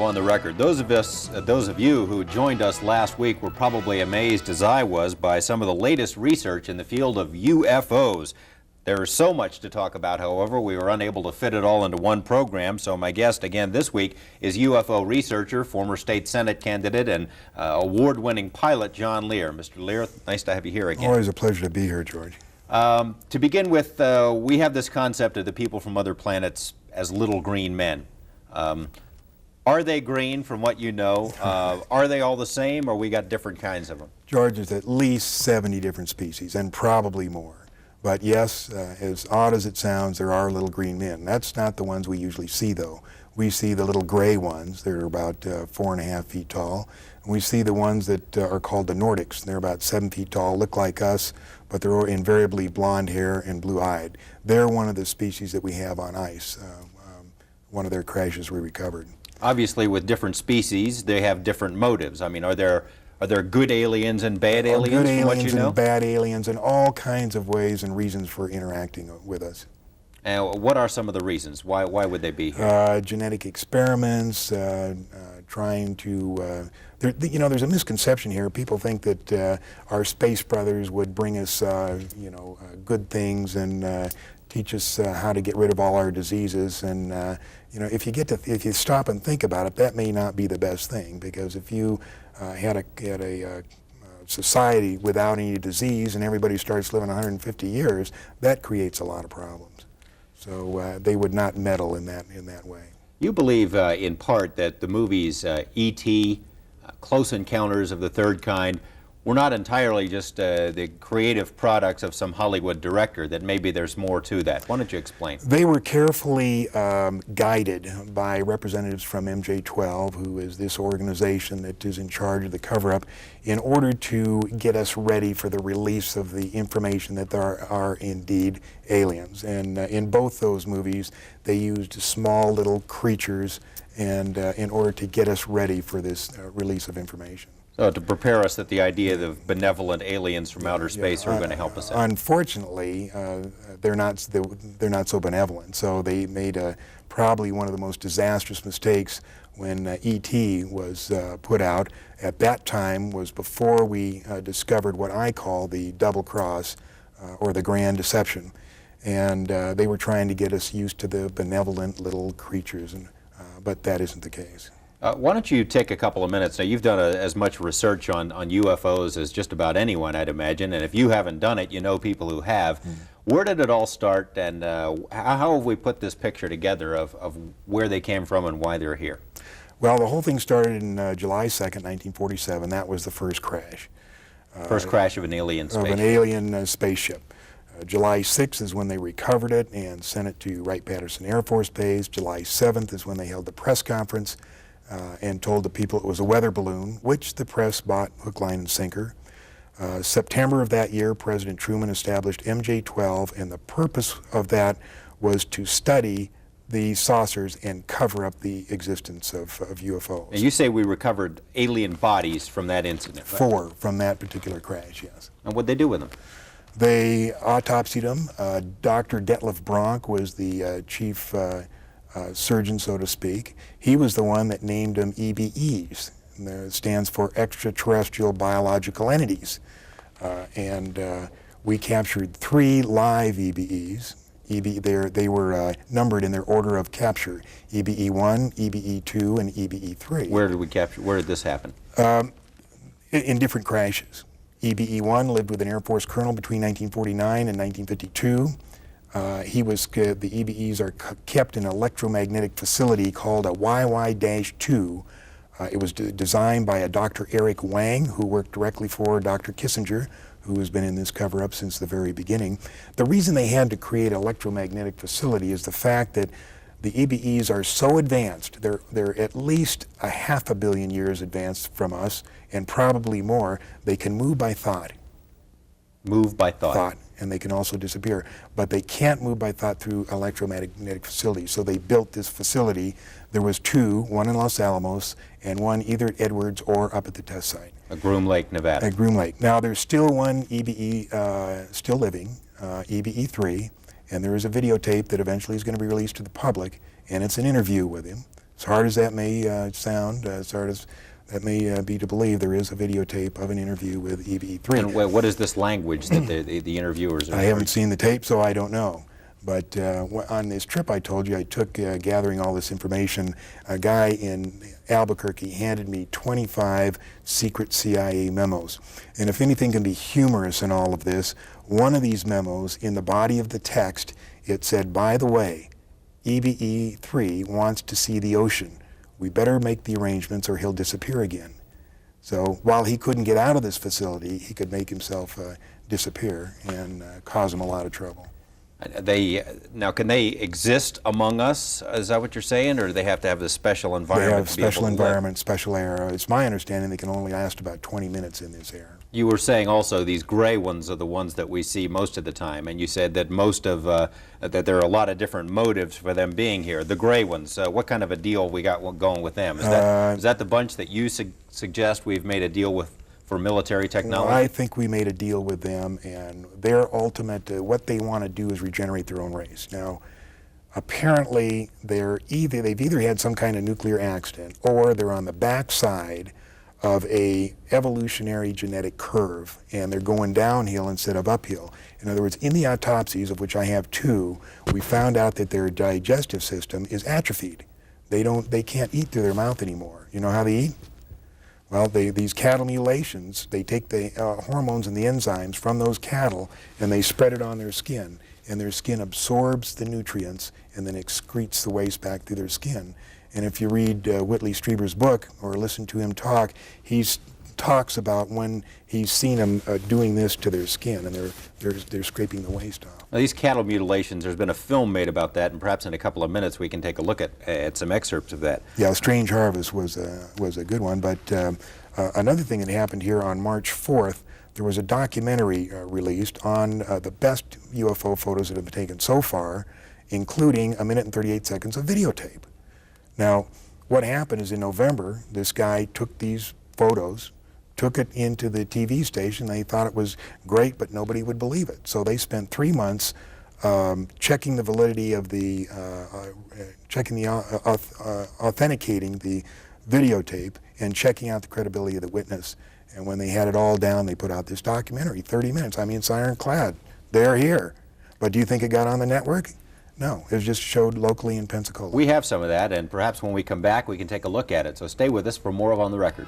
go on the record. Those of you who joined us last week were probably amazed, as I was, by some of the latest research in the field of UFOs. There is so much to talk about, however, we were unable to fit it all into one program, so my guest again this week is UFO researcher, former state Senate candidate, and award-winning pilot John Lear. Mr. Lear, nice to have you here again. Always a pleasure to be here, George. To begin with, we have this concept of the people from other planets as little green men. Are they green from what you know? Are they all the same, or we got different kinds of them? George, there's at least 70 different species, and probably more. But yes, as odd as it sounds, there are little green men. That's not the ones we usually see, though. We see the little gray ones. They're about 4.5 feet tall. And we see the ones that are called the Nordics. They're about 7 feet tall, look like us, but they're invariably blonde hair and blue-eyed. They're one of the species that we have on ice. One of their crashes we recovered. Obviously, with different species, they have different motives. I mean, are there good aliens and bad aliens? Good from what aliens you know? and bad aliens, and all kinds of ways and reasons for interacting with us. And what are some of the reasons? Why would they be here? Genetic experiments, trying to. There's a misconception here. People think that our space brothers would bring us, good things and teach us how to get rid of all our diseases. And if you stop and think about it, that may not be the best thing, because if you had a society without any disease and everybody starts living 150 years, that creates a lot of problems. So they would not meddle in that way. You believe, in part, that the movies E.T., Close Encounters of the Third Kind, were not entirely just the creative products of some Hollywood director, that maybe there's more to that. Why don't you explain? They were carefully guided by representatives from MJ-12, who is this organization that is in charge of the cover-up, in order to get us ready for the release of the information that there are indeed aliens. And in both those movies, they used small little creatures and in order to get us ready for this release of information. So to prepare us that the idea of benevolent aliens from outer space are going to help us out. Unfortunately, they're not so benevolent. So they made probably one of the most disastrous mistakes when E.T. was put out. At that time was before we discovered what I call the double cross or the grand deception. And they were trying to get us used to the benevolent little creatures, but that isn't the case. Why don't you take a couple of minutes? Now, you've done as much research on UFOs as just about anyone, I'd imagine, and if you haven't done it, you know people who have. Where did it all start, and how have we put this picture together of where they came from and why they're here? Well, the whole thing started in July 2nd, 1947. That was the first crash. First crash of an alien spaceship. Of an alien spaceship. July 6th is when they recovered it and sent it to Wright-Patterson Air Force Base. July 7th is when they held the press conference and told the people it was a weather balloon, which the press bought hook, line, and sinker. September of that year, President Truman established MJ-12, and the purpose of that was to study the saucers and cover up the existence of UFOs. And you say we recovered alien bodies from that incident, right? 4 from that particular crash, yes. And what'd they do with them? They autopsied them. Dr. Detlef Bronk was the chief surgeon, so to speak. He was the one that named them EBEs. It stands for Extraterrestrial Biological Entities. We captured 3 live EBEs. They were numbered in their order of capture: EBE-1, EBE-2, and EBE-3. Where did we capture? Where did this happen? In different crashes. EBE-1 lived with an Air Force colonel between 1949 and 1952. The EBEs are kept in an electromagnetic facility called a YY-2. It was designed by a Dr. Eric Wang, who worked directly for Dr. Kissinger, who has been in this cover-up since the very beginning. The reason they had to create an electromagnetic facility is the fact that the EBEs are so advanced, they're at least 500 million years advanced from us, and probably more. They can move by thought. Move by thought. And they can also disappear. But they can't move by thought through electromagnetic facilities. So they built this facility. There was 2, one in Los Alamos and one either at Edwards or up at the test site. At Groom Lake, Nevada. At Groom Lake. Now there's still one EBE still living, EBE-3, and there is a videotape that eventually is going to be released to the public, and it's an interview with him. As hard as that may sound, as hard as that may be to believe, there is a videotape of an interview with EBE-3. And what is this language that the interviewers are? I haven't seen the tape, so I don't know. But on this trip I told you I took gathering all this information, a guy in Albuquerque handed me 25 secret CIA memos. And if anything can be humorous in all of this, one of these memos, in the body of the text, it said, by the way, EBE-3 wants to see the ocean. We better make the arrangements or he'll disappear again. So while he couldn't get out of this facility, he could make himself disappear and cause him a lot of trouble. Now, can they exist among us? Is that what you're saying, or do they have to have this special environment? They have to be able special to environment, special air. It's my understanding they can only last about 20 minutes in this air. You were saying also these gray ones are the ones that we see most of the time, and you said that most of that there are a lot of different motives for them being here. The gray ones, what kind of a deal we got going with them? Is that the bunch that you suggest we've made a deal with for military technology? Well, I think we made a deal with them, and their ultimate, what they want to do is regenerate their own race. Now, apparently they've either had some kind of nuclear accident, or they're on the backside of a evolutionary genetic curve, and they're going downhill instead of uphill. In other words, in the autopsies, of which I have 2, we found out that their digestive system is atrophied. They can't eat through their mouth anymore. You know how they eat? Well, these cattle mutilations, they take the hormones and the enzymes from those cattle and they spread it on their skin, and their skin absorbs the nutrients and then excretes the waste back through their skin. And if you read Whitley Strieber's book or listen to him talk, he talks about when he's seen them doing this to their skin, and they're scraping the waste off. Now, these cattle mutilations, there's been a film made about that, and perhaps in a couple of minutes we can take a look at some excerpts of that. Yeah, Strange Harvest was a good one, but another thing that happened here on March 4th, there was a documentary released on the best UFO photos that have been taken so far, including 1 minute and 38 seconds of videotape. Now, what happened is in November, this guy took these photos, took it into the TV station. They thought it was great, but nobody would believe it. So they spent 3 months checking the validity of the, authenticating the videotape and checking out the credibility of the witness. And when they had it all down, they put out this documentary, 30 minutes. I mean, it's ironclad. They're here. But do you think it got on the network? No, it was just showed locally in Pensacola. We have some of that, and perhaps when we come back we can take a look at it. So stay with us for more of On the Record.